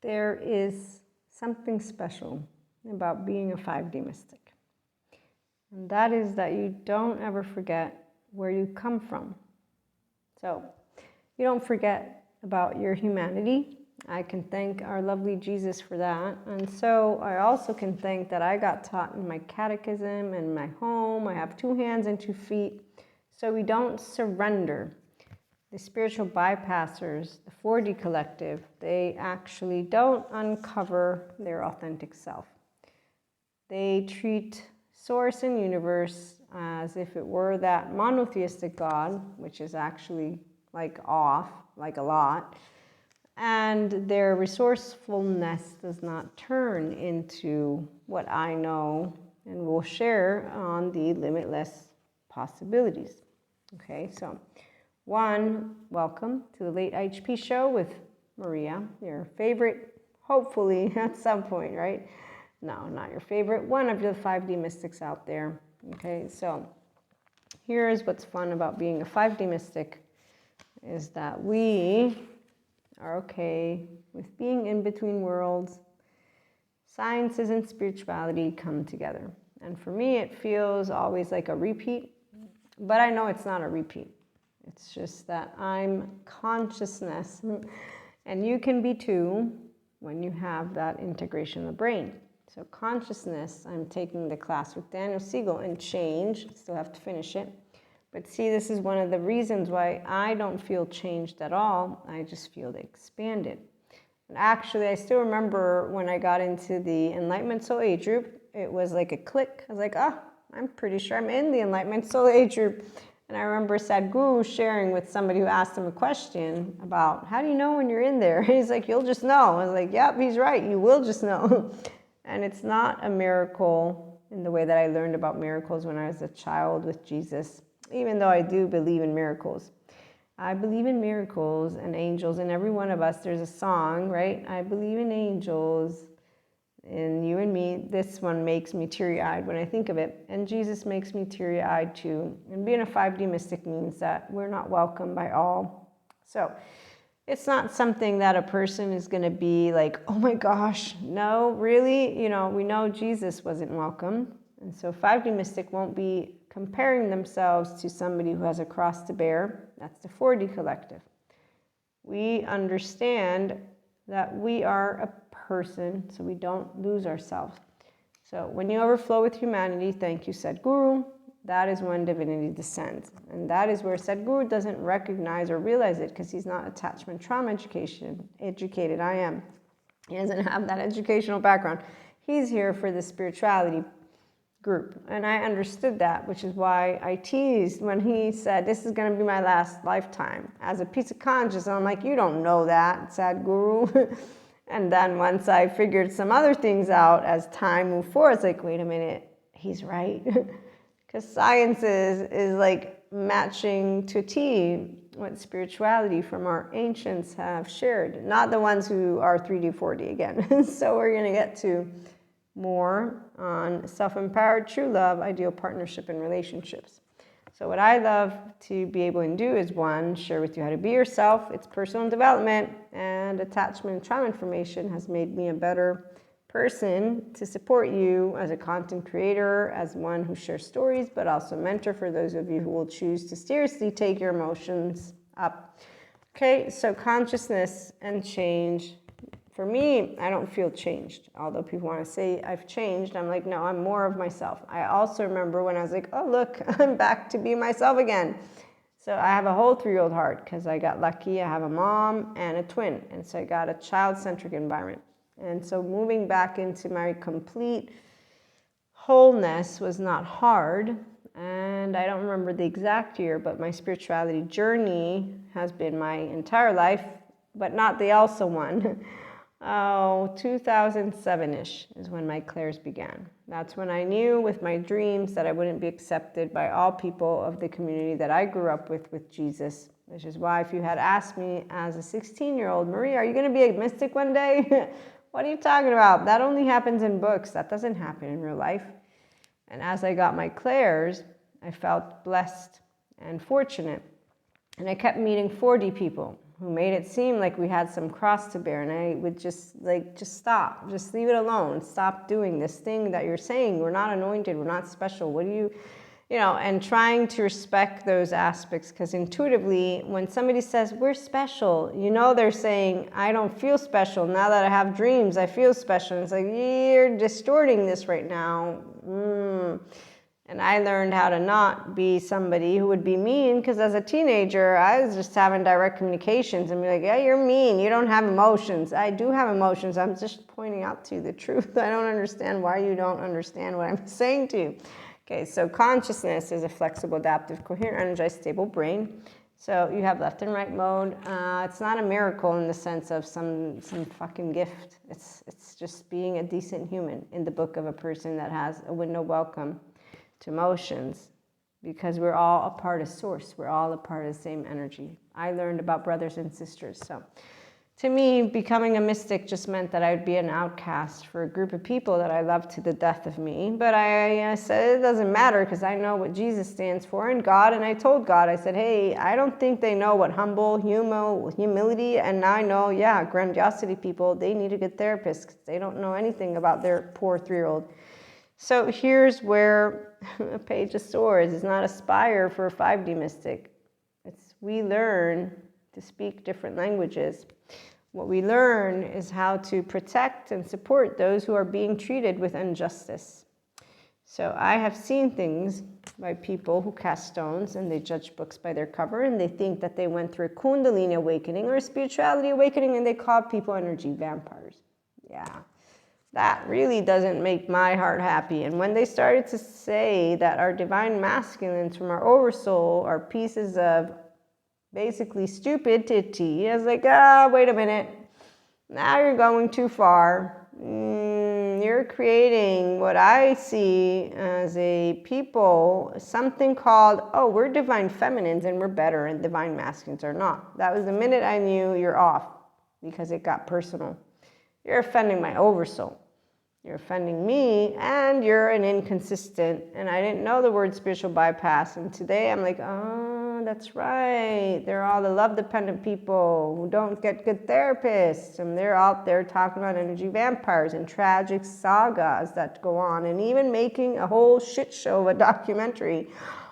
there is something special about being a 5D mystic. And that is that you don't ever forget where you come from. So you don't forget about your humanity. I can thank our lovely Jesus for that. And so I also can thank that I got taught in my catechism and my home. I have 2 hands and 2 feet. So we don't surrender. The spiritual bypassers, the 4D collective, they actually don't uncover their authentic self. They treat source and universe as if it were that monotheistic God, which is actually like off, like a lot, and their resourcefulness does not turn into what I know and will share on the limitless possibilities. Okay, so 1, welcome to the late IHP show with Maria, your favorite, hopefully at some point, right? No, not your favorite, one of the 5D mystics out there. Okay, so here's what's fun about being a 5D mystic, is that we are okay with being in between worlds. Sciences and spirituality come together. And for me, it feels always like a repeat, but I know it's not a repeat. It's just that I'm consciousness, and you can be too when you have that integration of the brain. So consciousness, I'm taking the class with Daniel Siegel and change, still have to finish it. But see, this is one of the reasons why I don't feel changed at all. I just feel expanded. And actually, I still remember when I got into the Enlightenment Soul Age group, it was like a click. I was like, I'm pretty sure I'm in the Enlightenment Soul Age group. And I remember Sadhguru sharing with somebody who asked him a question about, how do you know when you're in there? He's like, you'll just know. I was like, yep, he's right. You will just know. And it's not a miracle in the way that I learned about miracles when I was a child with Jesus, even though I do believe in miracles. I believe in miracles and angels. In every one of us, there's a song, right? I believe in angels. And you and me, this one makes me teary-eyed when I think of it. And Jesus makes me teary-eyed too. And being a 5D mystic means that we're not welcome by all. So it's not something that a person is going to be like, oh my gosh, no, really? You know, we know Jesus wasn't welcome. And so 5D mystic won't be comparing themselves to somebody who has a cross to bear. That's the 4D collective. We understand that we are a person, so we don't lose ourselves. So when you overflow with humanity, thank you, Sadhguru, that is when divinity descends. And that is where Sadhguru doesn't recognize or realize it because he's not attachment trauma educated. I am. He doesn't have that educational background. He's here for the spirituality group. And I understood that, which is why I teased when he said, this is going to be my last lifetime as a piece of conscious. And I'm like, you don't know that, Sadhguru. And then once I figured some other things out as time moved forward, it's like, wait a minute, he's right. Because science is like matching to T what spirituality from our ancients have shared. Not the ones who are 3D, 4D again. So we're going to get to more on self-empowered, true love, ideal partnership and relationships. So what I love to be able to do is 1, share with you how to be yourself. It's personal development, and attachment and trauma information has made me a better person to support you as a content creator, as one who shares stories, but also mentor for those of you who will choose to seriously take your emotions up. Okay, so consciousness and change. For me, I don't feel changed. Although people want to say I've changed, I'm like, no, I'm more of myself. I also remember when I was like, oh, look, I'm back to being myself again. So I have a whole 3-year-old heart because I got lucky. I have a mom and a twin. And so I got a child-centric environment. And so moving back into my complete wholeness was not hard. And I don't remember the exact year, but my spirituality journey has been my entire life, but not the also one. 2007-ish is when my clairs began. That's when I knew with my dreams that I wouldn't be accepted by all people of the community that I grew up with Jesus, which is why if you had asked me as a 16-year-old, Maria, are you going to be a mystic one day? What are you talking about? That only happens in books. That doesn't happen in real life. And as I got my clairs, I felt blessed and fortunate. And I kept meeting 4D people. who made it seem like we had some cross to bear. And I would just stop, just leave it alone. Stop doing this thing that you're saying. We're not anointed. We're not special. What do you know, and trying to respect those aspects, because intuitively, when somebody says, we're special, you know, they're saying, I don't feel special. Now that I have dreams, I feel special. And it's like, you're distorting this right now. And I learned how to not be somebody who would be mean, because as a teenager, I was just having direct communications and be like, yeah, you're mean. You don't have emotions. I do have emotions. I'm just pointing out to you the truth. I don't understand why you don't understand what I'm saying to you. Okay, so consciousness is a flexible, adaptive, coherent, energized, stable brain. So you have left and right mode. It's not a miracle in the sense of some fucking gift. It's just being a decent human in the book of a person that has a window welcome to emotions, because we're all a part of source. We're all a part of the same energy. I learned about brothers and sisters. So to me, becoming a mystic just meant that I would be an outcast for a group of people that I loved to the death of me. But I said, it doesn't matter, because I know what Jesus stands for and God. And I told God, I said, hey, I don't think they know what humility, and now I know, yeah, grandiosity people, they need a good therapist, because they don't know anything about their poor 3-year-old. So here's where a Page of Swords is not aspire for a 5D mystic. It's we learn to speak different languages. What we learn is how to protect and support those who are being treated with injustice. So I have seen things by people who cast stones and they judge books by their cover, and they think that they went through a Kundalini awakening or a spirituality awakening, and they call people energy vampires. Yeah. That really doesn't make my heart happy. And when they started to say that our divine masculines from our oversoul are pieces of basically stupidity, I was like, wait a minute. Now you're going too far. You're creating what I see as a people, something called, we're divine feminines and we're better, and divine masculines are not. That was the minute I knew you're off, because it got personal. You're offending my oversoul. You're offending me, and you're an inconsistent. And I didn't know the word spiritual bypass. And today I'm like, that's right. They're all the love-dependent people who don't get good therapists. And they're out there talking about energy vampires and tragic sagas that go on. And even making a whole shit show of a documentary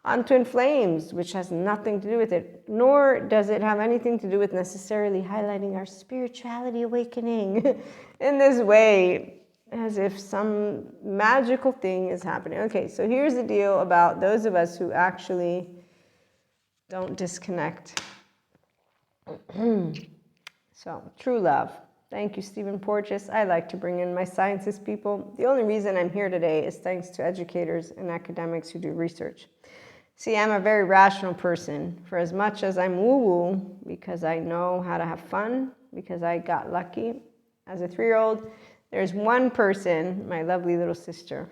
on twin flames, which has nothing to do with it. Nor does it have anything to do with necessarily highlighting our spirituality awakening in this way, as if some magical thing is happening. Okay, so here's the deal about those of us who actually don't disconnect. So, true love. Thank you, Stephen Porges. I like to bring in my scientist people. The only reason I'm here today is thanks to educators and academics who do research. See, I'm a very rational person. For as much as I'm woo-woo, because I know how to have fun, because I got lucky as a 3-year-old, there's one person, my lovely little sister.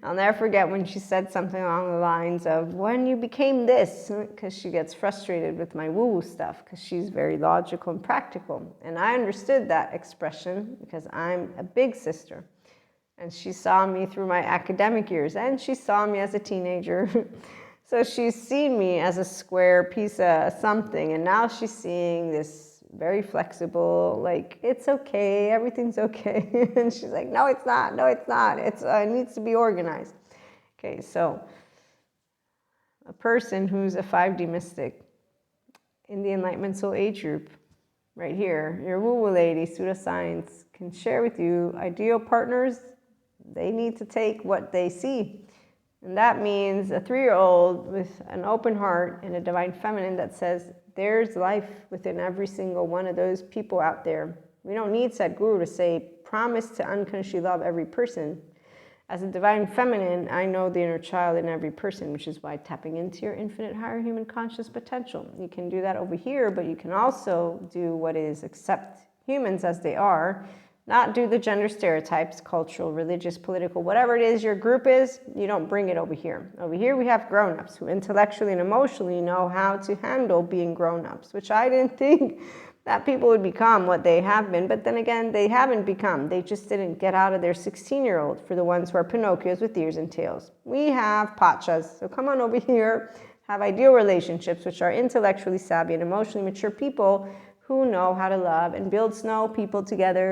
I'll never forget when she said something along the lines of, when you became this, because she gets frustrated with my woo-woo stuff, because she's very logical and practical. And I understood that expression because I'm a big sister. And she saw me through my academic years, and she saw me as a teenager. So she's seen me as a square piece of something, and now she's seeing this very flexible, like, it's okay, everything's okay. And she's like, no, it's not, it needs to be organized. Okay, so a person who's a 5D mystic in the Enlightenment Soul Age group, right here, your woo-woo lady, pseudoscience, can share with you ideal partners. They need to take what they see. And that means a 3-year-old with an open heart and a divine feminine that says, there's life within every single one of those people out there. We don't need Sadhguru to say, promise to unconditionally love every person. As a divine feminine, I know the inner child in every person, which is why tapping into your infinite higher human conscious potential. You can do that over here, but you can also do what is accept humans as they are, not do the gender stereotypes, cultural, religious, political, whatever it is your group is, you don't bring it over here. Over here we have grown-ups who intellectually and emotionally know how to handle being grown-ups, which I didn't think that people would become what they have been. But then again, they haven't become. They just didn't get out of their 16-year-old for the ones who are Pinocchios with ears and tails. We have Pachas, so come on over here, have ideal relationships, which are intellectually savvy and emotionally mature people who know how to love and build snow people together.